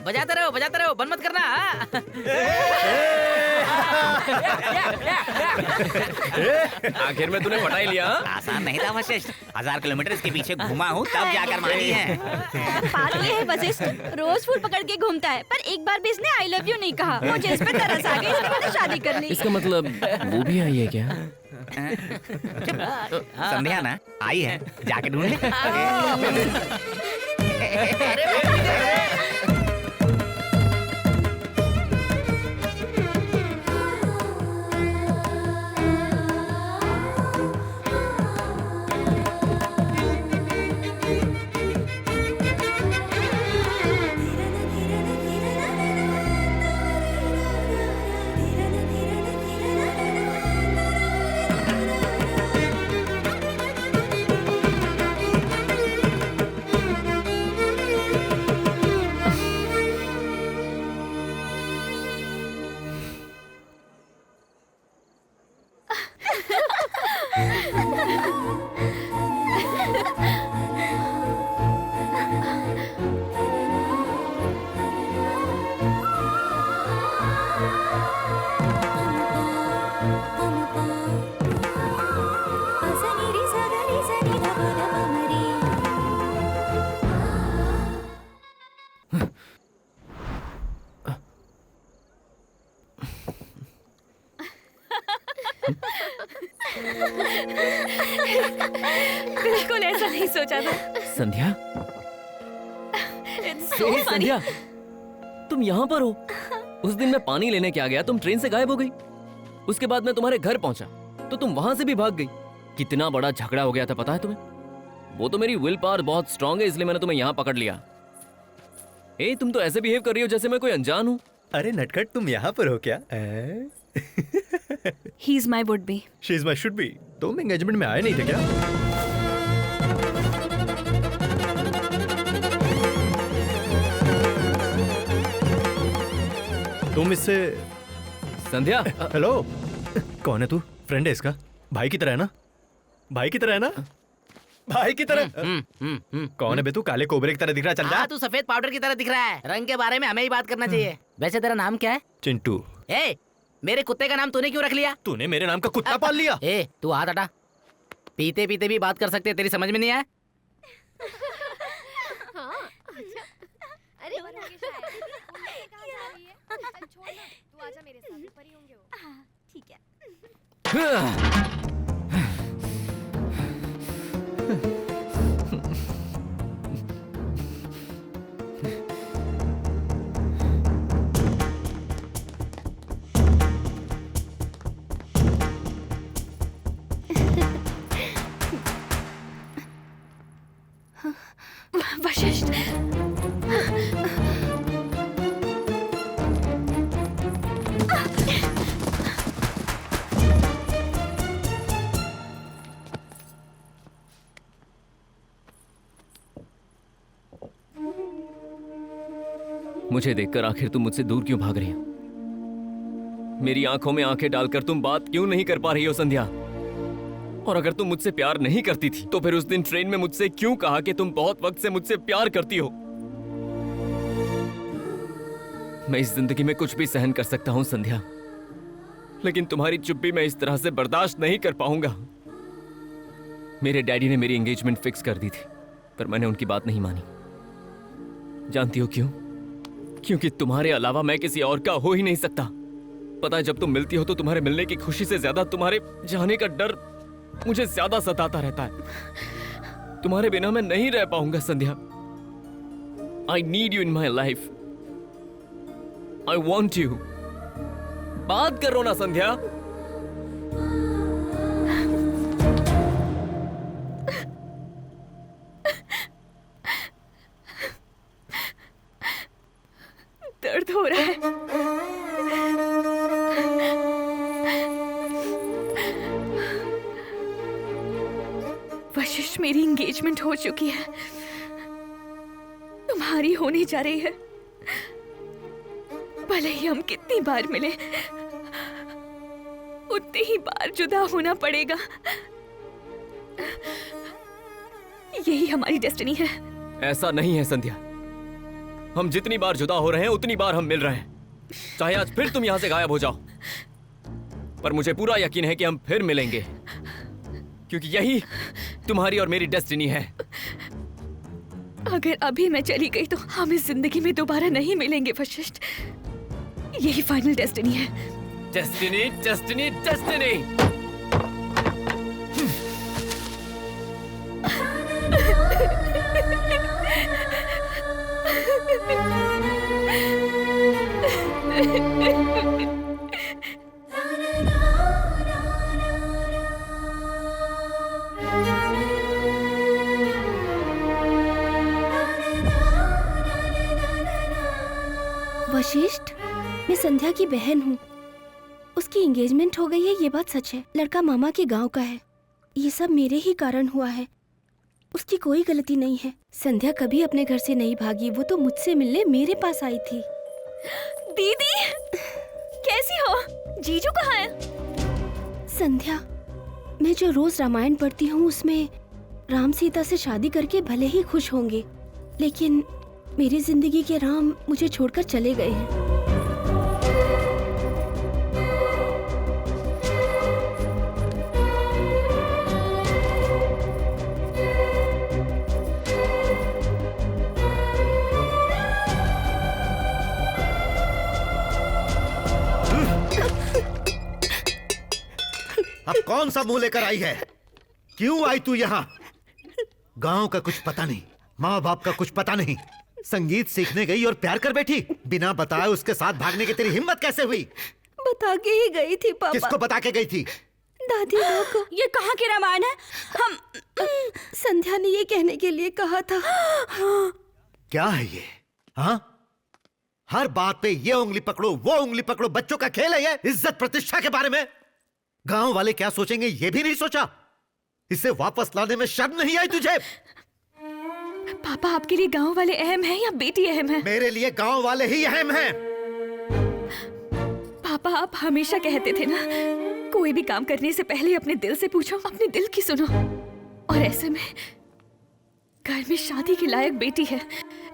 बजाते रहो, बंद मत करना। आखिर में तूने पटा ही लिया। आसान नहीं था वशिष्ठ, 1000 किलोमीटर इसके पीछे घुमा हूँ तब जाकर मानी है। बात ये है वशिष्ठ, रोज फूल पकड़ के घूमता है, पर एक बार भी इसने आई लव यू नहीं कहा। मुझे इस पे तरस आ गई, इसने मुझसे शादी कर ली। इसका मतलब वो भी आई है क्या? संध्या ना आई है, जाके ढूंढ ले। बिल्कुल ऐसा नहीं सोचा था। संध्या, It's so funny. संध्या, तुम यहाँ पर हो? उस दिन मैं पानी लेने क्या गया, तुम ट्रेन से गायब हो गई। उसके बाद मैं तुम्हारे घर पहुंचा तो तुम वहां से भी भाग गई। कितना बड़ा झगड़ा हो गया था पता है तुम्हें? वो तो मेरी विल पावर बहुत स्ट्रांग है, इसलिए मैंने तुम्हें यहाँ पकड़ लिया। ए, तुम तो ऐसे बिहेव कर रही हो जैसे मैं कोई अनजान हूँ। अरे नटखट, तुम यहाँ पर हो क्या? He is my would be. She is my should be. तुम एंगेजमेंट में आए नहीं थे क्या? तुम इससे संध्या, हेलो, कौन है तू? फ्रेंड है इसका? भाई की तरह है ना? भाई की तरह है ना? भाई की तरह? कौन है बे तू? काले कोबरे की तरह दिख रहा है, चल जा। हाँ, तू सफेद पाउडर की तरह दिख रहा है। रंग के बारे में हमें ही बात करना चाहिए। वैसे तेरा नाम क्या है? चिंटू। ए, मेरे कुत्ते का नाम तूने क्यों रख लिया? तूने मेरे नाम का कुत्ता पाल लिया? ए, तू हाथ हटा। पीते पीते भी बात कर सकते, तेरी समझ में नहीं आया? अरे छोड़ ना, तू आजा मेरे साथ, परी होंगे वो। ठीक है। वशिष्ठ, मुझे देखकर आखिर तुम मुझसे दूर क्यों भाग रही हो? मेरी आंखों में आंखें डालकर तुम बात क्यों नहीं कर पा रही हो संध्या? और अगर तुम मुझसे प्यार नहीं करती थी तो फिर उस दिन ट्रेन में मुझसे क्यों कहा कि तुम बहुत वक्त से मुझसे प्यार करती हो? मैं इस जिंदगी में कुछ भी सहन कर सकता हूं संध्या, लेकिन तुम्हारी चुप्पी मैं इस तरह से बर्दाश्त नहीं कर पाऊंगा। मेरे डैडी ने मेरी एंगेजमेंट फिक्स कर दी थी, पर मैंने उनकी बात नहीं मानी। जानती हो क्यों? क्योंकि तुम्हारे अलावा मैं किसी और का हो ही नहीं सकता। पता है, जब तुम मिलती हो तो तुम्हारे मिलने की खुशी से ज्यादा तुम्हारे जाने का डर मुझे ज्यादा सताता रहता है। तुम्हारे बिना मैं नहीं रह पाऊंगा Sandhya. I need you in my life. I want you. बात करो ना संध्या। दर्द हो रहा है। वशिष्ठ, मेरी एंगेजमेंट हो चुकी है, तुम्हारी होने जा रही है। भले ही हम कितनी बार मिले, उतनी ही बार जुदा होना पड़ेगा। यही हमारी डेस्टिनी है। ऐसा नहीं है संध्या। हम जितनी बार जुदा हो रहे हैं उतनी बार हम मिल रहे हैं। चाहे आज फिर तुम यहाँ से गायब हो जाओ, पर मुझे पूरा यकीन है कि हम फिर मिलेंगे, क्योंकि यही तुम्हारी और मेरी डेस्टिनी है। अगर अभी मैं चली गई तो हम इस जिंदगी में दोबारा नहीं मिलेंगे वशिष्ठ। यही फाइनल डेस्टिनी है। Destiny, destiny, destiny. वशिष्ठ, मैं संध्या की बहन हूँ। उसकी एंगेजमेंट हो गई है, ये बात सच है। लड़का मामा के गांव का है। ये सब मेरे ही कारण हुआ है। उसकी कोई गलती नहीं है। संध्या कभी अपने घर से नहीं भागी, वो तो मुझसे मिलने मेरे पास आई थी। दीदी, कैसी हो? जीजू कहाँ है? संध्या, मैं जो रोज रामायण पढ़ती हूँ उसमें राम सीता से शादी करके भले ही खुश होंगे, लेकिन मेरी जिंदगी के राम मुझे छोड़कर चले गए हैं। अब कौन सा मुंह लेकर आई है? क्यों आई तू यहाँ? गांव का कुछ पता नहीं, माँ बाप का कुछ पता नहीं, संगीत सीखने गई और प्यार कर बैठी। बिना बताए उसके साथ भागने की तेरी हिम्मत कैसे हुई? बता के ही गई थी पापा। किसको बता के गई थी? दादी माँ को। ये कहाँ की रामायण है? हम संध्या ने ये कहने के लिए कहा था। क्या है ये? हाँ, हर बात पे ये उंगली पकड़ो वो उंगली पकड़ो, बच्चों का खेल है ये? इज्जत प्रतिष्ठा के बारे में गांव वाले क्या सोचेंगे ये भी नहीं सोचा? इसे वापस लाने में शर्म नहीं आई तुझे? पापा, आपके लिए गांव वाले अहम हैं या बेटी अहम है? मेरे लिए गांव वाले ही अहम हैं। पापा, आप हमेशा कहते थे ना, कोई भी काम करने से पहले अपने दिल से पूछो, अपने दिल की सुनो। और ऐसे में घर में शादी के लायक बेटी है,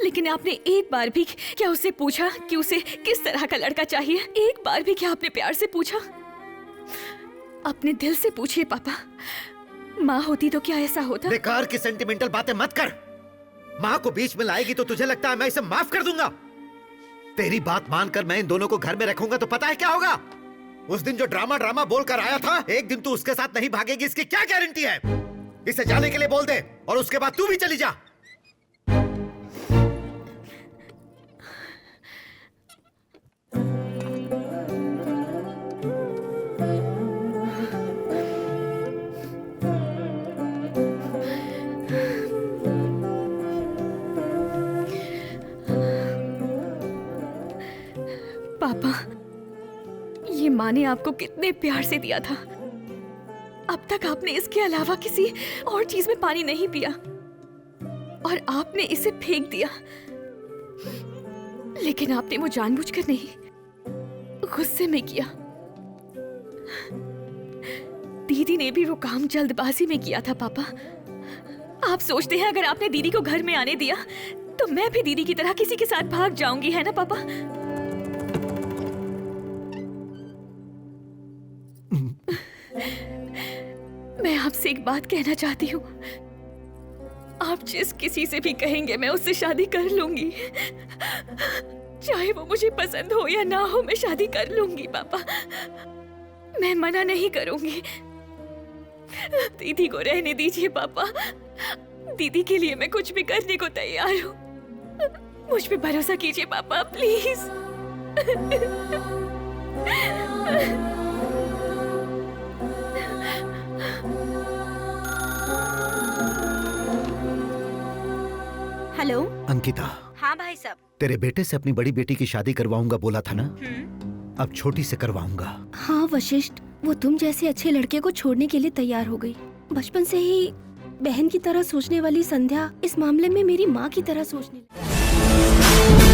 लेकिन आपने एक बार भी क्या उससे पूछा कि उसे किस तरह का लड़का चाहिए? एक बार भी क्या आपने प्यार से पूछा? अपने दिल से पूछिए पापा। माँ होती तो क्या ऐसा होता? बेकार की सेंटिमेंटल बातें मत कर। माँ को बीच में लाएगी तो तुझे लगता है मैं इसे माफ कर दूंगा? तेरी बात मानकर मैं इन दोनों को घर में रखूंगा तो पता है क्या होगा? उस दिन जो ड्रामा बोलकर आया था, एक दिन तू उसके साथ नहीं भागेगी इसकी क्या गारंटी है? इसे जाने के लिए बोल दे और उसके बाद तू भी चली जा। पापा, ये माँ ने आपको कितने प्यार से दिया था। अब तक आपने इसके अलावा किसी और चीज में पानी नहीं पिया और आपने इसे फेंक दिया। लेकिन आपने वो जानबूझकर नहीं, गुस्से में किया। दीदी ने भी वो काम जल्दबाजी में किया था पापा। आप सोचते हैं अगर आपने दीदी को घर में आने दिया तो मैं भी दीदी की तरह किसी के साथ भाग जाऊंगी, है ना पापा? मैं आपसे एक बात कहना चाहती हूँ। आप जिस किसी से भी कहेंगे मैं उससे शादी कर लूंगी। चाहे वो मुझे पसंद हो या ना हो, मैं शादी कर लूंगी पापा। मैं मना नहीं करूंगी। दीदी को रहने दीजिए पापा। दीदी के लिए मैं कुछ भी करने को तैयार हूँ। मुझ पे भरोसा कीजिए पापा, प्लीज। हेलो अंकिता, हाँ भाई साहब। तेरे बेटे से अपनी बड़ी बेटी की शादी करवाऊंगा बोला था ना? अब छोटी से करवाऊंगा। हाँ वशिष्ठ, वो तुम जैसे अच्छे लड़के को छोड़ने के लिए तैयार हो गई। बचपन से ही बहन की तरह सोचने वाली संध्या इस मामले में मेरी माँ की तरह सोचने लगी।